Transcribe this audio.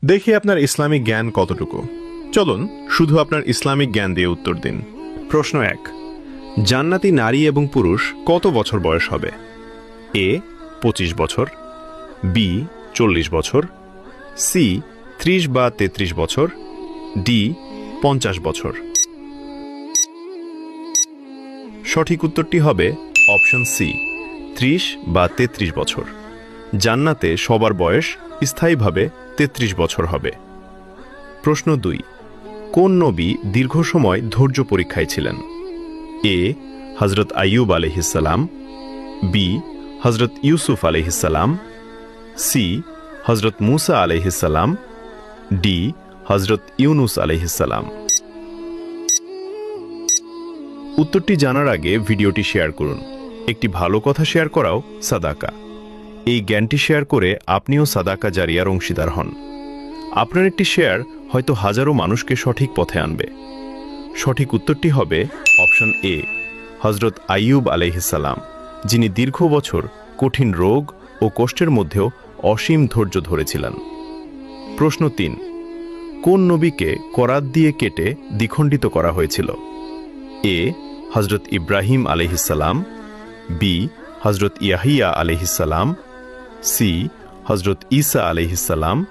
দেখি আপনার ইসলামিক জ্ঞান কতটুকু। চলুন শুধু আপনার ইসলামিক জ্ঞান দিয়ে উত্তর দিন। প্রশ্ন ১, জান্নাতি নারী এবং পুরুষ কত বছর বয়স হবে? এ ২৫ বছর, বি ৪০ বছর, সি ৩০ বা ৩৩ বছর, ডি ৫০ বছর। সঠিক উত্তরটি হবে অপশন সি, ৩০ বা ৩৩ বছর। জান্নাতে সবার বয়স স্থায়ীভাবে ৩৩ বছর হবে। প্রশ্ন ২, কোন নবী দীর্ঘ সময় ধৈর্য পরীক্ষায় ছিলেন? এ হযরত আইয়ুব আলাইহিসসালাম, বি হযরত ইউসুফ আলাইহিসসালাম, সি হযরত মূসা আলাইহিসসালাম, ডি হযরত ইউনুস আলাইহিসসালাম। উত্তরটি জানার আগে ভিডিওটি শেয়ার করুন। একটি ভালো কথা শেয়ার করাও সাদাকা। এই জ্ঞানটি শেয়ার করে আপনিও সাদাকা জারিয়ার অংশীদার হন। আপনার একটি শেয়ার হয়তো হাজারো মানুষকে সঠিক পথে আনবে। সঠিক উত্তরটি হবে অপশন এ, হযরত আইয়ুব আলাইহিসসালাম, যিনি দীর্ঘ বছর কঠিন রোগ ও কষ্টের মধ্যেও অসীম ধৈর্য ধরেছিলেন। প্রশ্ন ৩, কোন নবীকে করাত দিয়ে কেটে দ্বিখণ্ডিত করা হয়েছিল? এ হযরত ইব্রাহিম আলাইহিসসালাম, বি হযরত ইয়াহিয়া আলাইহিসসালাম, সি হযরত ঈসা আলাইহিসসালাম,